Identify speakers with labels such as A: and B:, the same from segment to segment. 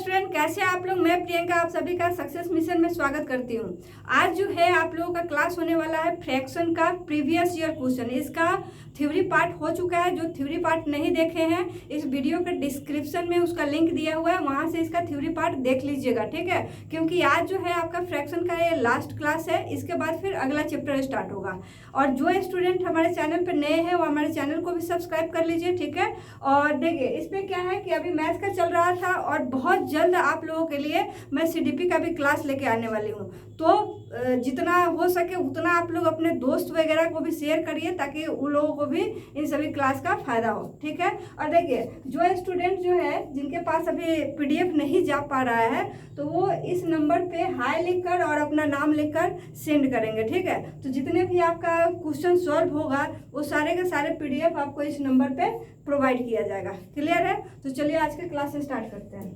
A: Student, कैसे हैं आप लोग। मैं प्रियंका आप सभी का सक्सेस मिशन में स्वागत करती हूं। आज जो है आप लोगों का क्लास होने वाला है फ्रैक्शन का प्रीवियस ईयर क्वेश्चन। इसका थ्योरी पार्ट हो चुका है। जो थ्योरी पार्ट नहीं देखे हैं, इस वीडियो के डिस्क्रिप्शन में उसका लिंक दिया हुआ है, वहां से इसका थ्योरी पार्ट देख लीजिएगा, ठीक है। क्योंकि आज जो है आपका फ्रैक्शन का ये लास्ट क्लास है। इसके बाद फिर अगला चैप्टर स्टार्ट होगा। और जो स्टूडेंट हमारे चैनल पर नए हैं वो हमारे चैनल को भी सब्सक्राइब कर लीजिए, ठीक है। और देखिए इसमें क्या है कि अभी मैथ्स का चल रहा था और बहुत जल्द आप लोगों के लिए मैं सीडीपी का भी क्लास लेके आने वाली हूँ। तो जितना हो सके उतना आप लोग अपने दोस्त वगैरह को भी शेयर करिए ताकि उन लोगों को भी इन सभी क्लास का फायदा हो, ठीक है। और देखिए जो स्टूडेंट जो है जिनके पास अभी पीडीएफ नहीं जा पा रहा है तो वो इस नंबर पे हाई लिखकर और अपना नाम लिखकर सेंड करेंगे, ठीक है। तो जितने भी आपका क्वेश्चन सॉल्व होगा वो सारे के सारे पीडीएफ आपको इस नंबर पे प्रोवाइड किया जाएगा। क्लियर है? तो चलिए आज का क्लास स्टार्ट करते हैं।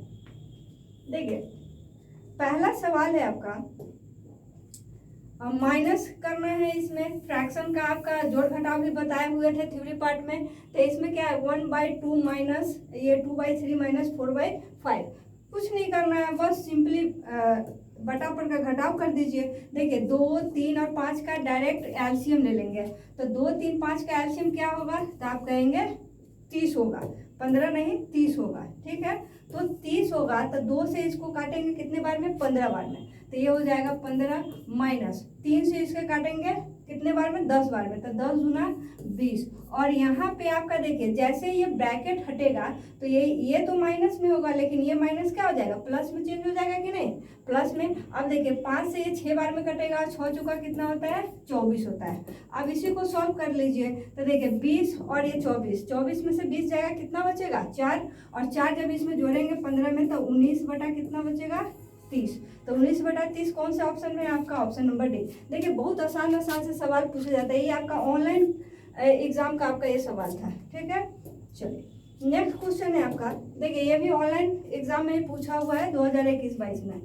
A: देखिए पहला सवाल है आपका, माइनस करना है। इसमें फ्रैक्शन का आपका जोड़ घटाव भी बताए हुए थे थ्योरी पार्ट में। तो इसमें क्या है 1/2 माइनस ये 2/3 माइनस 4/5। कुछ नहीं करना है, बस सिंपली बटा पर का घटाव कर दीजिए। देखिए 2, 3 और 5 का डायरेक्ट एलसीएम ले लेंगे। तो 2, 3, 5 का एलसीएम क्या होगा तो आप कहेंगे 30 होगा। 15 नहीं 30 होगा, ठीक है। तो 30 होगा तो 2 से इसको काटेंगे कितने बार में? 15 बार में। तो ये हो जाएगा 15 माइनस 3 से इसके काटेंगे कितने बार में? 10 बार में। तो 10 गुना 20। और यहाँ पे आपका देखिए जैसे ये ब्रैकेट हटेगा तो ये तो माइनस में होगा, लेकिन ये माइनस क्या हो जाएगा? प्लस में चेंज हो जाएगा कि नहीं? प्लस में। अब देखिए 5 से ये 6 बार में कटेगा, 6 चौका कितना होता है? 24 होता है। अब इसी को सॉल्व कर लीजिए। तो देखिए 20 और ये 24, 24 में से 20 जाएगा, कितना बचेगा? 4। और 4 जब इसमें जोड़ेंगे 15 में तो 19 बटा कितना बचेगा? 30। तो 19/30 कौन से ऑप्शन में? आपका ऑप्शन नंबर डी। देखिए बहुत आसान से सवाल पूछा जाता है। ये आपका ऑनलाइन एग्जाम का आपका ये सवाल था, ठीक है। चलिए नेक्स्ट क्वेश्चन है आपका। देखिए ये भी ऑनलाइन एग्जाम में ही पूछा हुआ है 2021-22 में।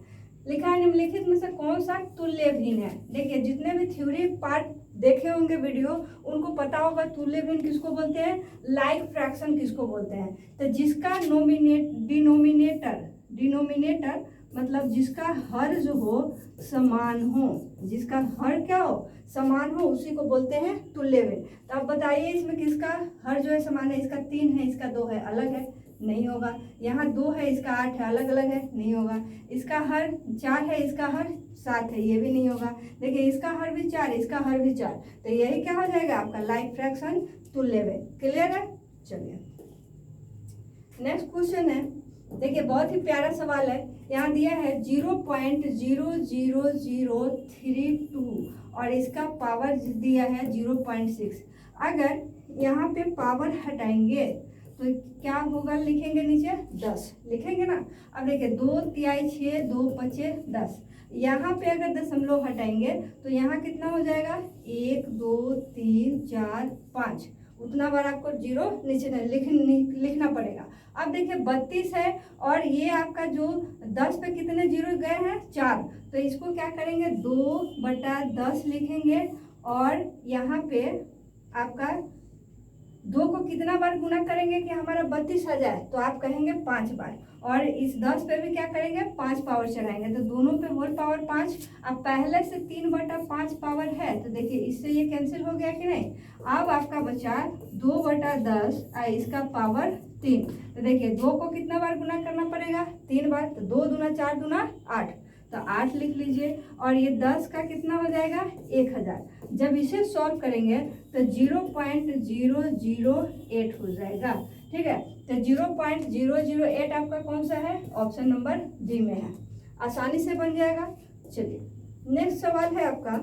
A: लिखा है निम्नलिखित में से कौन सा तुल्य भिन्न है। देखिए जितने भी थ्योरी पार्ट देखे होंगे वीडियो उनको पता होगा तुल्य भिन्न किसको बोलते हैं, लाइक फ्रैक्शन किसको बोलते हैं। तो जिसका डिनोमिनेटर मतलब जिसका हर जो हो समान हो, जिसका हर क्या हो? समान हो, उसी को बोलते हैं तुल्य भिन्न। तो आप बताइए इसमें किसका हर जो है समान है? इसका 3 है, इसका 2 है, अलग है, नहीं होगा। यहाँ 2 है, इसका 8 है, अलग अलग है, नहीं होगा। इसका हर 4 है, इसका हर 7 है, ये भी नहीं होगा। देखिए इसका हर भी 4, इसका हर भी 4। तो यही क्या हो जाएगा आपका लाइक फ्रैक्शन तुल्य भिन्न। क्लियर है? चलिए नेक्स्ट क्वेश्चन है। देखिए बहुत ही प्यारा सवाल है। यहाँ दिया है 0.00032 और इसका पावर दिया है 0.6। अगर यहाँ पे पावर हटाएंगे तो क्या होगा? लिखेंगे नीचे 10 लिखेंगे ना। अब देखिए 2 तिहाई 6, 2 पचे 10। यहाँ पे अगर दशमलव हटाएंगे तो यहाँ कितना हो जाएगा? 1, 2, 3, 4, 5। उतना बार आपको 0 नीचे लिखना पड़ेगा। अब देखिए 32 है और ये आपका जो 10 पे कितने 0 गए हैं? 4। तो इसको क्या करेंगे? 2/10 लिखेंगे और यहाँ पे आपका 2 को कितना बार गुना करेंगे कि हमारा 32 आ जाए? तो आप कहेंगे 5 बार। और इस 10 पे भी क्या करेंगे? 5 पावर चढ़ाएंगे। तो दोनों पे होल पावर 5। अब पहले से 3/5 पावर है तो देखिए इससे ये कैंसिल हो गया कि नहीं। अब आपका बचा 2/10 इसका पावर 3। तो देखिए 2 को कितना बार गुना करना पड़ेगा? 3 बार। तो 2 दूना 4 दूना 8। तो 8 लिख लीजिए। और ये 10 का कितना हो जाएगा? 1000। जब इसे सॉल्व करेंगे तो 0.008 हो जाएगा, ठीक है। तो 0.008 आपका कौन सा है? ऑप्शन नंबर डी में है। आसानी से बन जाएगा। चलिए नेक्स्ट सवाल है आपका।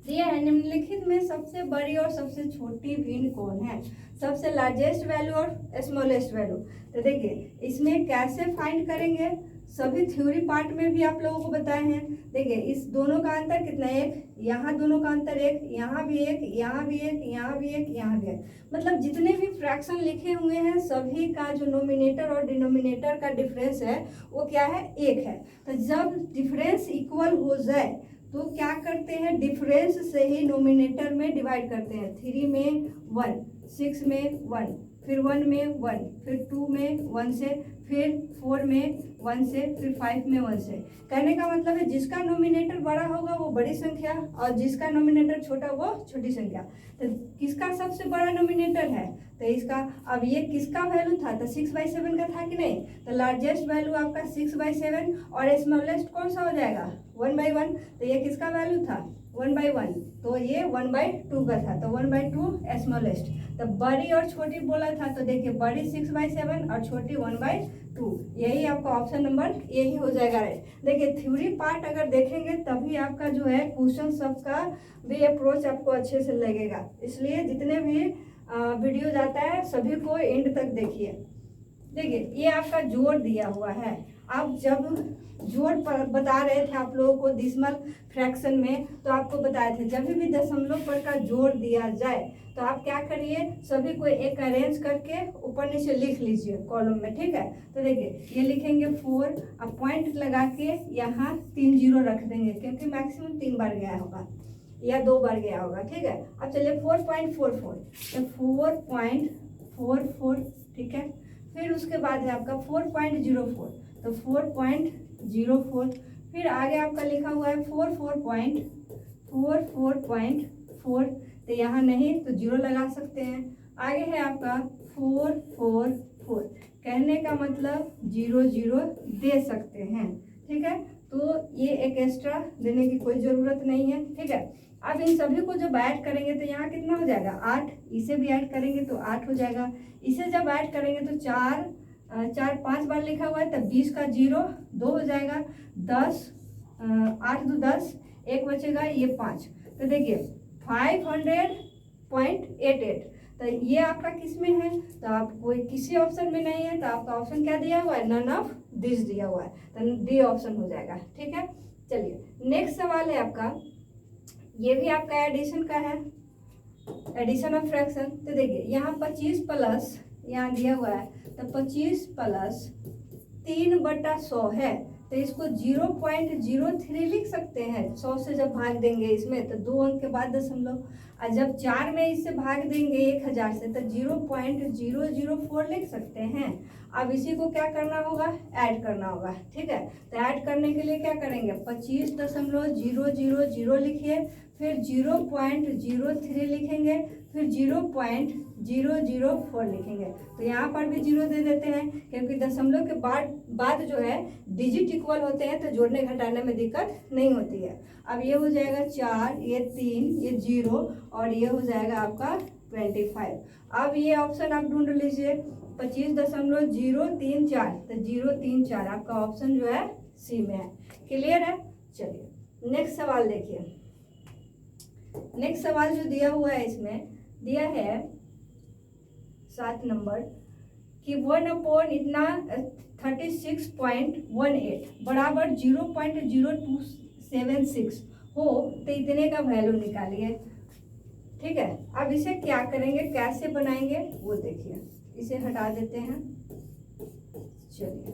A: दिया है निम्नलिखित में सबसे बड़ी और सबसे छोटी भिन्न कौन है? सबसे लार्जेस्ट वैल्यू और स्मॉलेस्ट वैल्यू। तो देखिए इसमें कैसे फाइंड करेंगे, सभी थ्योरी पार्ट में भी आप लोगों को बताए हैं। देखिए इस दोनों का अंतर कितना? 1। यहाँ दोनों का अंतर 1, यहाँ भी 1, यहाँ भी 1, यहाँ भी 1, यहाँ भी 1। मतलब जितने भी फ्रैक्शन लिखे हुए हैं सभी का जो नोमिनेटर और डिनोमिनेटर का डिफरेंस है वो क्या है? 1 है। तो जब डिफरेंस इक्वल हो जाए तो क्या करते हैं? डिफरेंस से ही नोमिनेटर में डिवाइड करते हैं। 3 में 1, 6 में 1, फिर 1 में 1, फिर 2 में 1 से, फिर 4 में 1 से, फिर 5 में 1 से। कहने का मतलब है जिसका नोमिनेटर बड़ा होगा वो बड़ी संख्या और जिसका नोमिनेटर छोटा वो छोटी संख्या। तो किसका सबसे बड़ा नोमिनेटर है, तो इसका, अब ये किसका वैल्यू था, तो 6/7 का था कि नहीं, तो लार्जेस्ट वैल्यू आपका 6/7 और स्मॉलेस्ट कौन सा हो जाएगा 1/1। तो ये किसका वैल्यू था 1/1, तो ये 1/2 का था, तो 1/2 स्मॉलेस्ट। तो बड़ी और छोटी बोला था, तो देखिए बड़ी 6/7 और छोटी 1/2, यही आपका ऑप्शन नंबर यही हो जाएगा राइट। देखिए थ्योरी पार्ट अगर देखेंगे तभी आपका जो है क्वेश्चन सबका भी अप्रोच आपको अच्छे से लगेगा, इसलिए जितने भी वीडियो जाता है सभी को एंड तक देखिए। देखिए ये आपका जोड़ दिया हुआ है, आप जब जोड़ पर बता रहे थे आप लोगों को डिसिमल फ्रैक्शन में, तो आपको बताए थे जब भी दशमलव पर का जोड़ दिया जाए तो आप क्या करिए, सभी को एक अरेंज करके ऊपर नीचे लिख लीजिए कॉलम में, ठीक है। तो देखिए ये लिखेंगे 4, अब पॉइंट लगा के यहाँ 3 जीरो रख देंगे क्योंकि मैक्सिमम 3 बार गया होगा या 2 बार गया होगा, ठीक है। अब चलिए 4.44, तो 4.44, ठीक है। फिर उसके बाद है आपका 4.04, तो 4.04, फिर आगे आपका लिखा हुआ है 4.4, तो यहाँ नहीं तो 0 लगा सकते हैं। आगे है आपका 444, कहने का मतलब 0 दे सकते हैं, ठीक है। तो ये एक एक्स्ट्रा देने की कोई ज़रूरत नहीं है, ठीक है। अब इन सभी को जब ऐड करेंगे तो यहाँ कितना हो जाएगा 8, इसे भी ऐड करेंगे तो 8 हो जाएगा, इसे जब ऐड करेंगे तो 5 बार लिखा हुआ है, तब 20 का 0 2 हो जाएगा, 10 8 2 10, 1 बचेगा, ये 5। तो देखिए 500.88, तो ये आपका किस में है, तो आप कोई किसी ऑप्शन में नहीं है, तो आपका ऑप्शन क्या दिया हुआ है, नन ऑफ दिस दिया हुआ है, तो डी ऑप्शन हो जाएगा, ठीक है। चलिए नेक्स्ट सवाल है आपका, ये भी आपका एडिशन का है, एडिशन ऑफ फ्रैक्शन। तो देखिए यहाँ 25 प्लस यहाँ दिया हुआ है, तो 25 प्लस 3/100 है, तो इसको 0.03 लिख सकते हैं। 100 से जब भाग देंगे इसमें तो 2 अंक के बाद दशमलव, और जब 4 में इससे भाग देंगे 1000 से तो 0.004 लिख सकते हैं। अब इसी को क्या करना होगा, ऐड करना होगा, ठीक है। तो ऐड करने के लिए क्या करेंगे, 25.000 लिखिए, फिर 0.03 लिखेंगे, फिर 0.004 लिखेंगे। तो यहाँ पर भी 0 दे देते हैं क्योंकि दशमलव के बाद जो है डिजिट इक्वल होते हैं तो जोड़ने घटाने में दिक्कत नहीं होती है। अब ये हो जाएगा 4, ये 3, ये 0 और ये हो जाएगा आपका 25। अब ये ऑप्शन आप ढूंढ लीजिए 25.034, तो 034 आपका ऑप्शन जो है सी में है। क्लियर है। चलिए नेक्स्ट सवाल देखिए। नेक्स्ट सवाल जो दिया हुआ है इसमें दिया है 7 नंबर कि 1 इतना 36.18 बराबर 0.0276 हो तो इतने का वैल्यू निकालिए, ठीक है। अब इसे क्या करेंगे, कैसे बनाएंगे वो देखिए। इसे हटा देते हैं। चलिए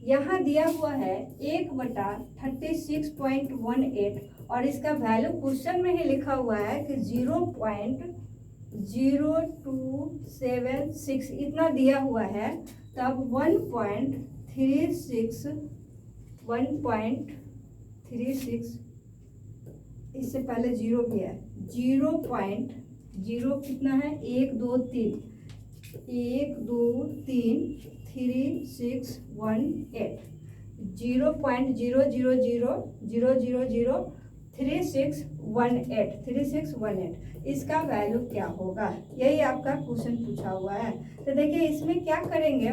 A: यहाँ दिया हुआ है 1/36.18 और इसका वैल्यू क्वेश्चन में ही लिखा हुआ है कि 0.0276 इतना दिया हुआ है। तब 1.36 इससे पहले 0 भी है, 0.0 कितना है 1 2 3 3618 0.000003618 इसका वैल्यू क्या होगा, यही आपका क्वेश्चन पूछा हुआ है। तो देखिए इसमें क्या करेंगे,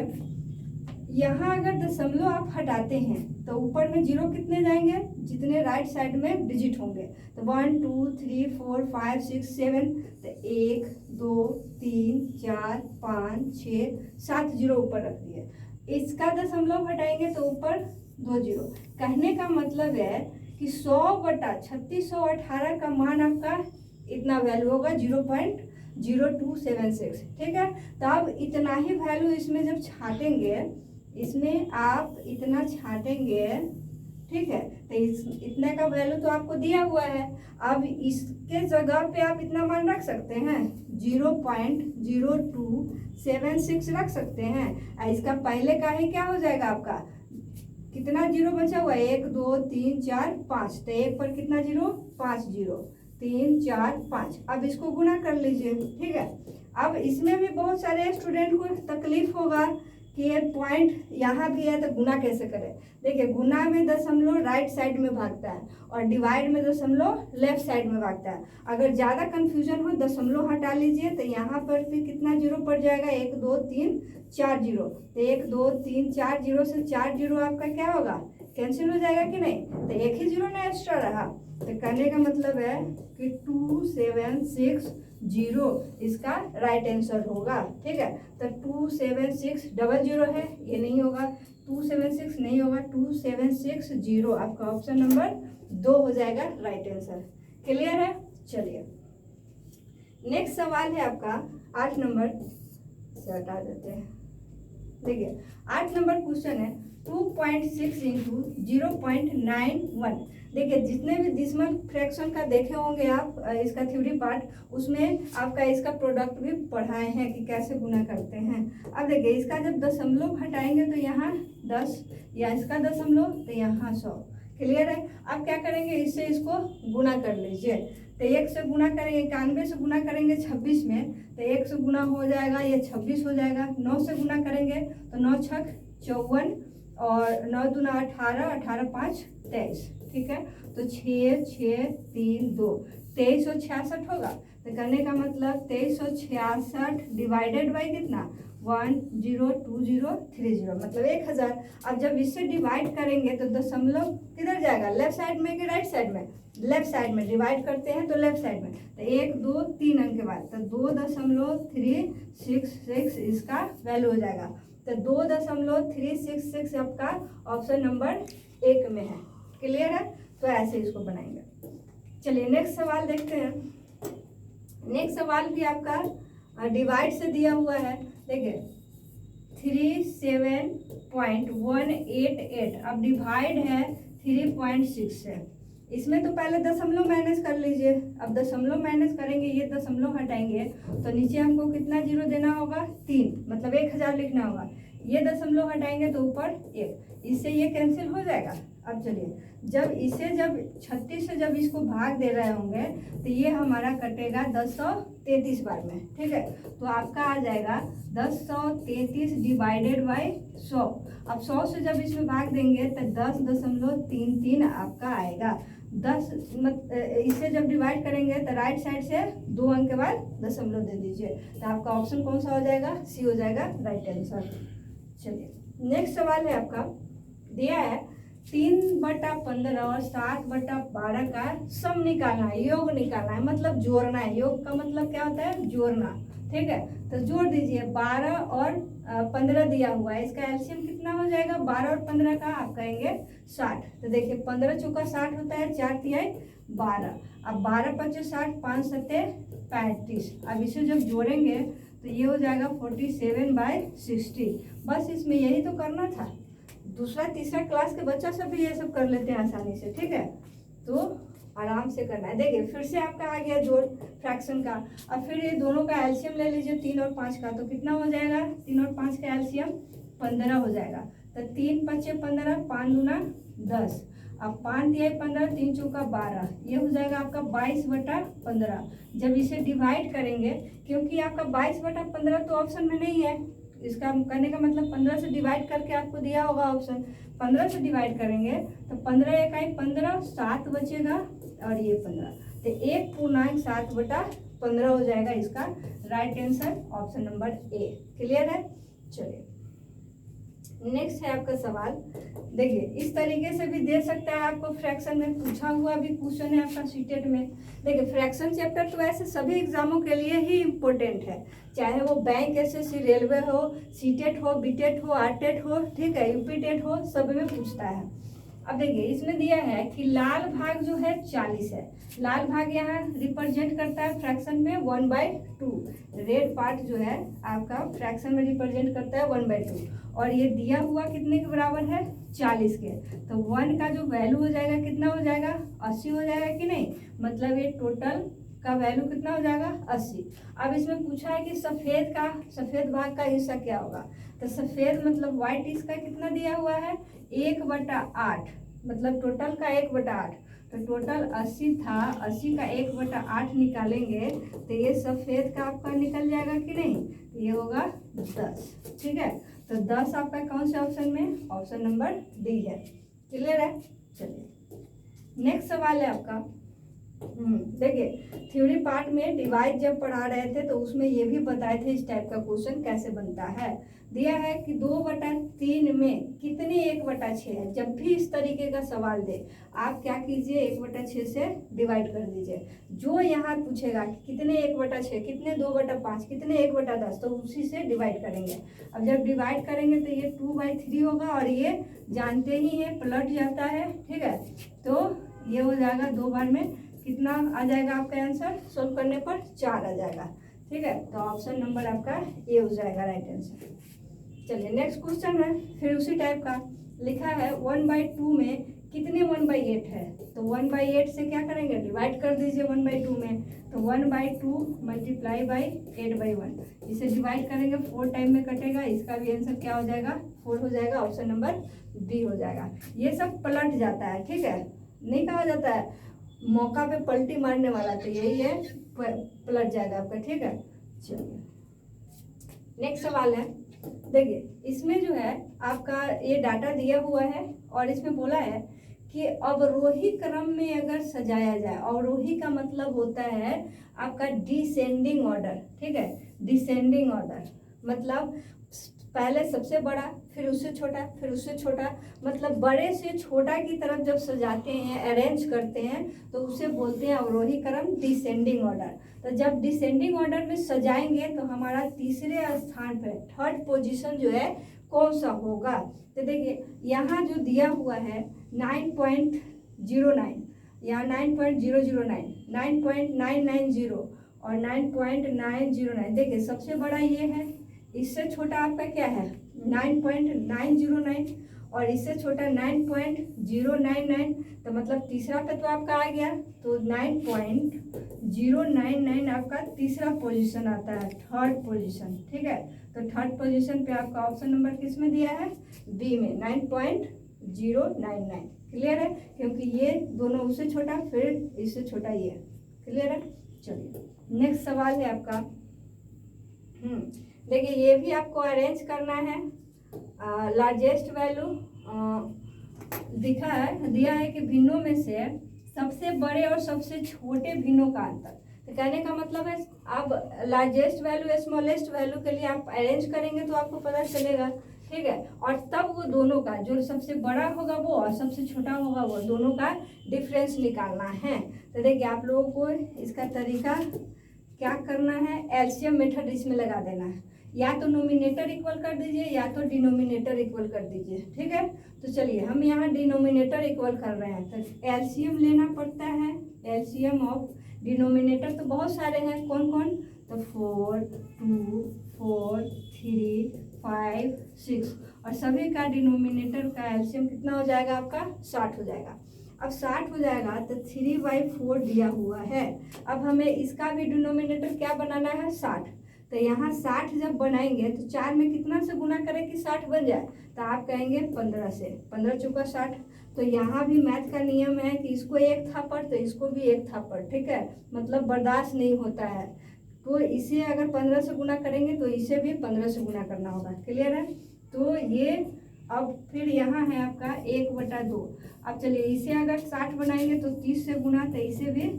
A: यहाँ अगर दशमलव आप हटाते हैं तो ऊपर में 0 कितने जाएंगे, जितने राइट साइड में डिजिट होंगे। तो 1 2 3 4 5 6 7, तो 1 2 3 4 5 6 7 0 ऊपर रख दिए। इसका दशमलव हटाएंगे तो ऊपर 2 0। कहने का मतलब है कि 100/3618 का मान आपका इतना वैल्यू होगा 0.0276, ठीक है। तो अब इतना ही वैल्यू इसमें जब छाटेंगे, इसमें आप इतना छाटेंगे, ठीक है। तो इतने का वैल्यू तो आपको दिया हुआ है। अब इसके जगह पे आप इतना मान रख सकते हैं, 0.0276 रख सकते हैं। इसका पहले का ही क्या हो जाएगा आपका, कितना जीरो बचा हुआ है, 1 2 3 4 5, तो एक पर कितना जीरो, 5 जीरो, 3 4 5। अब इसको गुना कर लीजिए, ठीक है। अब इसमें भी बहुत सारे स्टूडेंट को तकलीफ होगा कि ये पॉइंट यहाँ भी है तो गुना कैसे करें। देखिए, गुना में दशमलव राइट साइड में भागता है और डिवाइड में दशमलव लेफ्ट साइड में भागता है। अगर ज़्यादा कंफ्यूजन हो दशमलव हटा लीजिए, तो यहाँ पर भी कितना जीरो पड़ जाएगा, 1 2 3 4 जीरो। तो 1 2 3 4 जीरो से 4 जीरो आपका क्या होगा, कैंसिल हो जाएगा कि नहीं। तो एक ही जीरो ना एक्स्ट्रा रहा। तो कहने का मतलब है कि 2760 इसका राइट आंसर होगा, ठीक है। तो 2760 है, ये नहीं होगा, 276 नहीं होगा, 2760 आपका ऑप्शन नंबर 2 हो जाएगा राइट आंसर। क्लियर है। चलिए नेक्स्ट सवाल है आपका 8 नंबर से हटा देते हैं। देखिए 8 नंबर क्वेश्चन है 2.6 इंटू 0.91। देखिए, जितने भी डिसिमल फ्रैक्शन का देखे होंगे आप इसका थ्योरी पार्ट, उसमें आपका इसका प्रोडक्ट भी पढ़ाए हैं कि कैसे गुना करते हैं। अब देखिए, इसका जब दशमलव हटाएंगे तो यहाँ 10, या इसका दशमलव तो यहाँ 100। क्लियर है। अब क्या करेंगे, इससे इसको गुना कर लीजिए। तो 1 से गुना करेंगे, 91 से गुना करेंगे 26 में, तो 1 से गुना हो जाएगा, ये 26 हो जाएगा। 9 से गुना करेंगे तो 9 छक 54 और 9 दूना 18, 18 5 23, ठीक है। तो 6 6 3 2, 2366 होगा। तो करने का मतलब 2366 डिवाइडेड बाई कितना, 102030, मतलब 1000। अब जब इससे डिवाइड करेंगे तो दशमलव किधर जाएगा, लेफ्ट साइड में कि राइट साइड में, लेफ्ट साइड में। डिवाइड करते हैं तो लेफ्ट साइड में। तो 1 2 3 अंक के बाद तो 2.366 इसका वैल्यू हो जाएगा। तो 2.366 आपका ऑप्शन नंबर 1 में है। क्लियर है। तो ऐसे इसको बनाएंगे। चलिए नेक्स्ट सवाल देखते हैं। नेक्स्ट सवाल भी आपका डिवाइड से दिया हुआ है। देखिए 37.188, अब डिवाइड है 3.6 से। इसमें तो पहले दशमलव माइनस कर लीजिए। अब दशमलव माइनस करेंगे, ये दशमलव हटाएंगे तो नीचे हमको कितना जीरो देना होगा, 3, मतलब 1000 लिखना होगा। ये दशमलव हटाएंगे तो ऊपर 1, इससे ये कैंसिल हो जाएगा। अब चलिए, जब 36 से जब इसको भाग दे रहे होंगे तो ये हमारा कटेगा 1033 बार में, ठीक है। तो आपका आ जाएगा 1033 डिवाइडेड बाई 100। अब 100 से जब इसमें भाग देंगे तो 10.33 आपका आएगा। 10 इससे जब डिवाइड करेंगे तो राइट साइड से 2 अंक के बाद दशमलव दे दीजिए। तो आपका ऑप्शन कौन सा हो जाएगा, सी हो जाएगा राइट आंसर। चलिए नेक्स्ट सवाल है आपका, दिया है 3/15 और 7/12 का सम निकालना है, योग निकालना है, मतलब जोड़ना है। योग का मतलब क्या होता है, जोड़ना, ठीक है। तो जोड़ दीजिए, 12 और 15 दिया हुआ है, इसका एलसीएम कितना हो जाएगा, 12 और 15 का आप कहेंगे 60। तो देखिए 15 चौका 60 होता है, 4 तिहाई 12। अब 12 पच्चीस 60, 5 सत्ते 35। अब इसे जब जोड़ेंगे तो ये हो जाएगा 47/60। बस इसमें यही तो करना था। दूसरा तीसरा क्लास के बच्चा सब भी ये सब कर लेते हैं आसानी से, ठीक है। तो आराम से करना है। देखिए फिर से आपका आ गया जोड़ फ्रैक्शन का। अब फिर ये दोनों का एलसीएम ले लीजिए, 3 और 5 का, तो कितना हो जाएगा, 3 और 5 का एलसीएम 15 हो जाएगा। तो 3 पच्चे 15, 5 दूना 10, अब 5 तिहाई 15, 3 चौका 12, ये हो जाएगा आपका 22/15। जब इसे डिवाइड करेंगे, क्योंकि आपका 22/15 तो ऑप्शन में नहीं है, इसका करने का मतलब 15 से डिवाइड करके आपको दिया होगा ऑप्शन। 15 से डिवाइड करेंगे तो 15 इकाई 15, 7 बचेगा और ये 15, तो 1.7/15 हो जाएगा इसका right answer, option number A. Clear है। चलिए नेक्स्ट है आपका सवाल। देखिए इस तरीके से भी दे सकता है आपको, फ्रैक्शन में पूछा हुआ भी क्वेश्चन है आपका सीटेट में। देखिए फ्रैक्शन चैप्टर तो वैसे सभी एग्जामों के लिए ही इम्पोर्टेंट है, चाहे वो बैंक, एसएससी, रेलवे हो, सीटेट हो, बीटेट हो, आरटेट हो, ठीक है, यूपीटेट हो, सब में पूछता है। अब देखिए इसमें दिया है कि लाल भाग जो है 40 है। लाल भाग यहाँ रिप्रेजेंट करता है फ्रैक्शन में 1/2। रेड पार्ट जो है आपका फ्रैक्शन में रिप्रेजेंट करता है 1/2, और ये दिया हुआ कितने के बराबर है, 40 के। तो 1 का जो वैल्यू हो जाएगा कितना हो जाएगा, 80 हो जाएगा कि नहीं। मतलब ये टोटल का वैल्यू कितना हो जाएगा, 80। अब इसमें पूछा है कि सफ़ेद भाग का हिस्सा क्या होगा। तो सफ़ेद मतलब व्हाइट, इसका कितना दिया हुआ है, 1/8। मतलब टोटल का 1/8। तो टोटल 80 था, 80 का 1/8 निकालेंगे तो ये सफ़ेद का आपका निकल जाएगा कि नहीं। तो ये होगा 10। ठीक है, तो 10 आपका कौन से ऑप्शन में, ऑप्शन नंबर डी है। क्लियर है। चलिए नेक्स्ट सवाल है आपका। देखिए थ्योरी पार्ट में डिवाइड जब पढ़ा रहे थे तो उसमें ये भी बताए थे इस टाइप का क्वेश्चन कैसे बनता है। दिया है कि 2/3 में कितने 1/6 है। जब भी इस तरीके का सवाल दे आप क्या कीजिए, 1/6 से डिवाइड कर दीजिए। जो यहाँ पूछेगा कि कितने 1/6, कितने 2/5, कितने 1/10, तो उसी से डिवाइड करेंगे। अब जब डिवाइड करेंगे तो ये 2/3 होगा, और ये जानते ही हैं पलट जाता है। ठीक है, तो ये हो जाएगा 2 बार में कितना आ जाएगा आपका आंसर, सोल्व करने पर 4 आ जाएगा। ठीक है, तो ऑप्शन नंबर आपका ए हो जाएगा राइट आंसर। चलिए नेक्स्ट क्वेश्चन है, फिर उसी टाइप का लिखा है 1/2 में कितने 1/8 है। तो 1/8 से क्या करेंगे, डिवाइड कर दीजिए 1/2 में। तो 1/2 मल्टीप्लाई बाई 8/1, इसे डिवाइड करेंगे 4 टाइम में कटेगा। इसका भी आंसर क्या हो जाएगा, 4 हो जाएगा। ऑप्शन नंबर बी हो जाएगा। ये सब पलट जाता है। ठीक है, नहीं कहा जाता है मौका पे पलटी मारने वाला, तो यही है, पलट जाएगा आपका। ठीक है, चलिए नेक्स्ट सवाल है। देखिए इसमें जो है आपका ये डाटा दिया हुआ है, और इसमें बोला है कि अवरोही क्रम में अगर सजाया जाए। अवरोही का मतलब होता है आपका डिसेंडिंग ऑर्डर। ठीक है, डिसेंडिंग ऑर्डर मतलब पहले सबसे बड़ा, फिर उससे छोटा, फिर उससे छोटा, मतलब बड़े से छोटा की तरफ जब सजाते हैं, अरेंज करते हैं, तो उसे बोलते हैं अवरोही क्रम, डिसेंडिंग ऑर्डर। तो जब डिसेंडिंग ऑर्डर में सजाएंगे तो हमारा तीसरे स्थान पर, थर्ड पोजीशन जो है कौन सा होगा। तो देखिए यहाँ जो दिया हुआ है 9.09, यहाँ 9.009, 9.990 और 9.909। देखिए सबसे बड़ा ये है, इससे छोटा आपका क्या है 9.909, और इससे छोटा 9.099। तो मतलब तीसरा पे तो आपका आ गया, तो 9.099 आपका तीसरा पोजीशन आता है, थर्ड पोजीशन। ठीक है, तो थर्ड पोजीशन पे आपका ऑप्शन नंबर किस में दिया है, बी में, 9.099। क्लियर है, क्योंकि ये दोनों उससे छोटा, फिर इससे छोटा ये। क्लियर है। चलिए नेक्स्ट सवाल है आपका। देखिए ये भी आपको अरेंज करना है। लार्जेस्ट वैल्यू दिया है कि भिन्नों में से सबसे बड़े और सबसे छोटे भिन्नों का अंतर। तो कहने का मतलब है आप लार्जेस्ट वैल्यू स्मॉलेस्ट वैल्यू के लिए आप अरेंज करेंगे तो आपको पता चलेगा। ठीक है, और तब वो दोनों का, जो सबसे बड़ा होगा वो और सबसे छोटा होगा वो, दोनों का डिफरेंस निकालना है। तो देखिए आप लोगों को इसका तरीका क्या करना है, एलसीएम मेथड इसमें लगा देना है। या तो नोमिनेटर इक्वल कर दीजिए या तो डिनोमिनेटर इक्वल कर दीजिए। ठीक है, तो चलिए हम यहाँ डिनोमिनेटर इक्वल कर रहे हैं। तो एलसीएम लेना पड़ता है। एलसीएम ऑफ डिनोमिनेटर तो बहुत सारे हैं, कौन कौन, तो 4, 2, 4, 3, 5, 6, और सभी का डिनोमिनेटर का एलसीएम कितना हो जाएगा आपका, 60 हो जाएगा। अब 60 हो जाएगा तो 3/4 दिया हुआ है। अब हमें इसका भी डिनोमिनेटर क्या बनाना है, 60। तो यहाँ 60 जब बनाएंगे तो 4 में कितना से गुना करें कि 60 बन जाए, तो आप कहेंगे 15 से, 15 चौका 60। तो यहाँ भी मैथ का नियम है कि इसको एक थापड़ तो इसको भी एक थापड़। ठीक है, मतलब बर्दाश्त नहीं होता है, तो इसे अगर 15 से गुना करेंगे तो इसे भी 15 से गुना करना होगा। क्लियर है, तो ये अब फिर यहाँ है आपका 1/2। अब चलिए इसे अगर 60 बनाएंगे तो 30 से गुना, तो इसे भी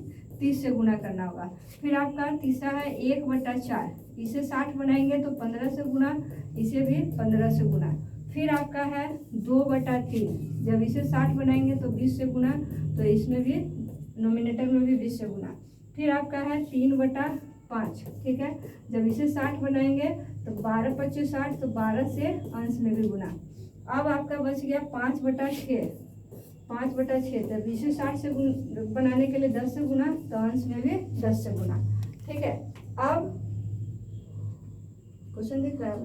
A: 30 से गुना करना होगा। फिर आपका तीसरा है 1/4, इसे 60 बनाएंगे तो 15 से गुना, इसे भी 15 से गुना। फिर आपका है 2/3, जब इसे 60 बनाएंगे तो 20 से गुना, तो इसमें भी नोमिनेटर में भी 20 से गुना। फिर आपका है 3/5। ठीक है, जब इसे 60 बनाएंगे तो 12×5 60, तो 12 से अंश में भी गुना। अब आपका बच गया 5/6, 5/6, तो 20/60 से बनाने के लिए 10 से गुना, तो अंश में भी 10 से गुना। ठीक है, अब क्वेश्चन दिख रहा है,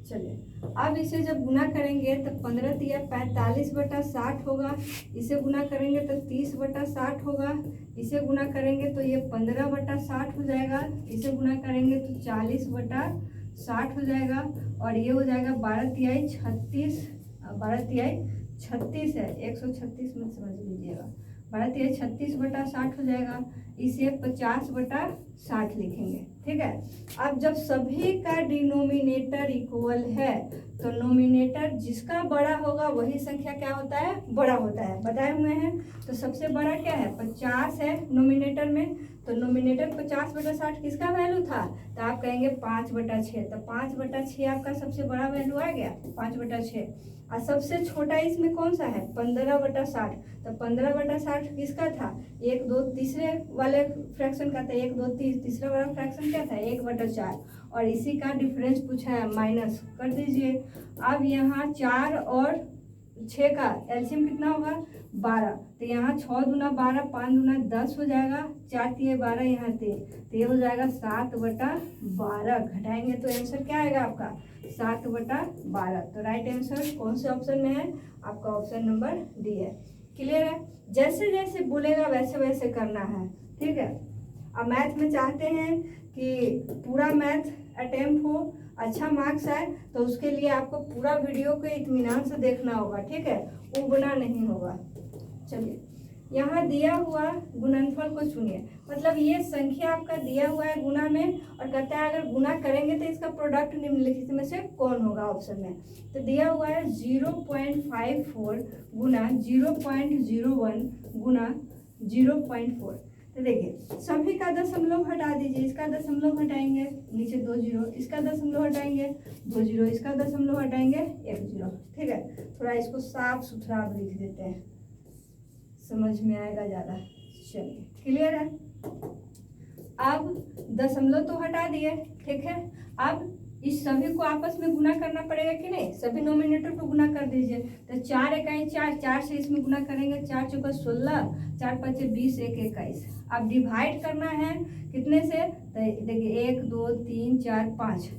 A: चलिए अब इसे जब गुना करेंगे तो 15 तिया 45/60 होगा, इसे गुना करेंगे तो 30/60 होगा, इसे गुना करेंगे तो ये 15/60 हो जाएगा, इसे गुना करेंगे तो 40/60 हो जाएगा, और ये हो जाएगा 12 तिहाई 36, 12 तिहाई 36 है, 136 मत समझ लीजिएगा, 12 तिहाई 36/60 हो जाएगा, इसे 50/60 लिखेंगे। ठीक है, अब जब सभी का डिनोमिनेटर इक्वल है तो नोमिनेटर जिसका बड़ा होगा वही संख्या क्या होता है, बड़ा होता है, बताए हुए हैं। तो सबसे बड़ा क्या है, 50 है नोमिनेटर में, तो नोमिनेटर 50/60 किसका वैल्यू था, तो आप कहेंगे 5/6, तो 5/6 आपका सबसे बड़ा वैल्यू आ गया 5/6। और सबसे छोटा इसमें कौन सा है, 15/60, तो 15/60 किसका था, 1 2 तीसरे वाले फ्रैक्शन का था, 1 2 तीसरा वाला फ्रैक्शन क्या था, 1/4, और इसी का डिफरेंस पूछा है, माइनस कर दीजिए। अब यहाँ 4 और 6 का एलसीएम कितना होगा, 12, तो यहाँ 6 दूना 12, 5 दूना 10 हो जाएगा, 4 तिये 12, यहाँ 3, तो ये हो जाएगा 7/12, घटाएंगे तो आंसर क्या आएगा आपका, 7/12। तो राइट आंसर कौन से ऑप्शन में है, आपका ऑप्शन नंबर डी है। क्लियर है, जैसे जैसे बोलेगा वैसे वैसे करना है। ठीक है, अब मैथ में चाहते हैं कि पूरा मैथ अटेम्प्ट हो, अच्छा मार्क्स आए, तो उसके लिए आपको पूरा वीडियो को इत्मीनान से देखना होगा। ठीक है, उबना नहीं होगा। चलिए, यहाँ दिया हुआ गुणनफल को चुनिए, मतलब ये संख्या आपका दिया हुआ है गुना में, और कहता है अगर गुना करेंगे तो इसका प्रोडक्ट निम्नलिखित में से कौन होगा ऑप्शन में। तो दिया हुआ है 0.54 गुना 0.01 गुना 0.4। तो देखिए सभी का दशमलव हटा दीजिए, इसका दशमलव हटाएंगे, नीचे 2 0, इसका दशमलव हटाएंगे 2 0, इसका दशमलव हटाएंगे 1 0। ठीक है, थोड़ा इसको साफ सुथरा आप लिख देते हैं, समझ में आएगा ज़्यादा। चलिए, क्लियर है, अब दशमलव तो हटा दिए। ठीक है, अब इस सभी को आपस में गुना करना पड़ेगा कि नहीं, सभी नोमिनेटर को गुना कर दीजिए। तो 4 इकाई 4, 4 से इसमें गुना करेंगे, 4 चौका 16, 4 5 20, 1 21। अब डिवाइड करना है कितने से, तो देखिए 1 2 3 4 5,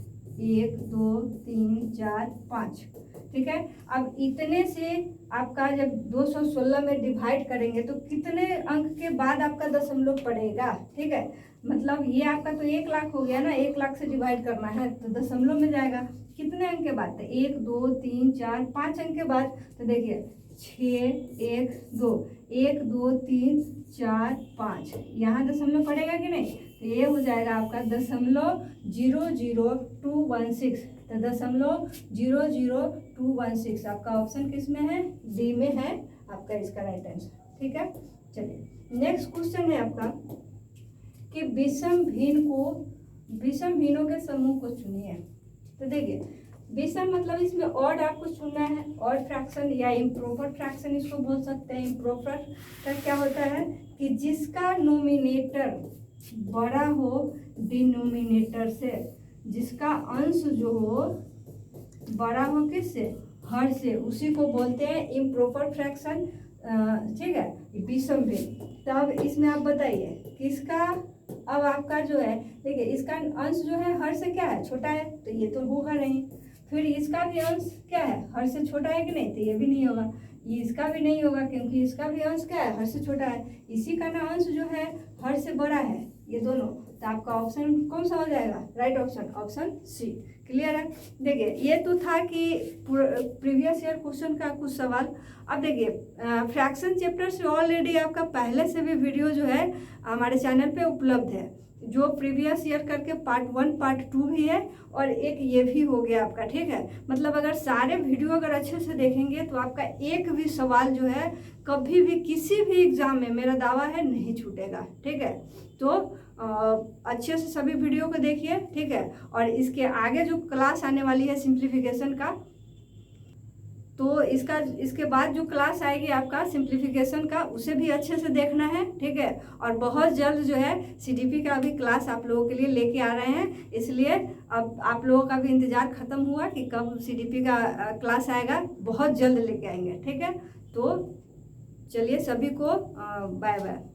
A: 1 2 3 4 5। ठीक है, अब इतने से आपका जब 216 में डिवाइड करेंगे तो कितने अंक के बाद आपका दशमलव पड़ेगा। ठीक है, मतलब ये आपका तो 1 लाख हो गया ना, 1 लाख से डिवाइड करना है तो दशमलव में जाएगा, कितने अंक के बाद, तो 1 2 3 4 5 अंक के बाद। तो देखिए 6 1 2, 1 2 3 4 5, यहाँ दशमलव पड़ेगा कि नहीं, तो ये हो जाएगा आपका 0.00216, तो 0.00216 आपका ऑप्शन किस में है, डी में है आपका इसका राइट आंसर। ठीक है, चलिए नेक्स्ट क्वेश्चन है आपका कि विषम भिन्नों के समूह को चुनिए। तो देखिए विषम मतलब इसमें ऑड आपको चुनना है, ऑड फ्रैक्शन या इम्प्रॉपर फ्रैक्शन इसको बोल सकते हैं। इम्प्रॉपर का क्या होता है कि जिसका नोमिनेटर बड़ा हो डिनोमिनेटर से, जिसका अंश जो हो बड़ा हो किससे, हर से, उसी को बोलते हैं इम्प्रॉपर फ्रैक्शन। ठीक है, विषम भिन्न। तब इसमें आप बताइए किसका, अब आपका जो है देखिए इसका अंश जो है हर से क्या है, छोटा है, तो ये तो होगा नहीं। फिर इसका भी अंश क्या है, हर से छोटा है कि नहीं, तो ये भी नहीं होगा, ये इसका भी नहीं होगा क्योंकि इसका भी अंश क्या है, हर से छोटा है। इसी का ना अंश जो है हर से बड़ा है, ये दोनों, तो आपका ऑप्शन कौन सा हो जाएगा, right option, option C. Clear है, देखिए ये तो था कि प्रीवियस ईयर क्वेश्चन का कुछ सवाल। अब देखिए फ्रैक्शन चैप्टर से ऑलरेडी आपका पहले से भी वीडियो जो है हमारे चैनल पे उपलब्ध है, जो प्रीवियस ईयर करके पार्ट 1 पार्ट 2 भी है, और एक ये भी हो गया आपका। ठीक है, मतलब अगर सारे वीडियो अगर अच्छे से देखेंगे तो आपका एक भी सवाल जो है कभी भी किसी भी एग्जाम में मेरा दावा है नहीं छूटेगा। ठीक है, तो अच्छे से सभी वीडियो को देखिए। ठीक है, और इसके आगे जो क्लास आने वाली है सिंप्लीफिकेशन का, तो इसके बाद जो क्लास आएगी आपका सिंप्लीफिकेशन का, उसे भी अच्छे से देखना है। ठीक है, और बहुत जल्द जो है सीडीपी का भी क्लास आप लोगों के लिए लेके आ रहे हैं, इसलिए अब आप लोगों का भी इंतज़ार ख़त्म हुआ कि कब सीडीपी का क्लास आएगा, बहुत जल्द लेके आएंगे। ठीक है, तो चलिए सभी को बाय बाय।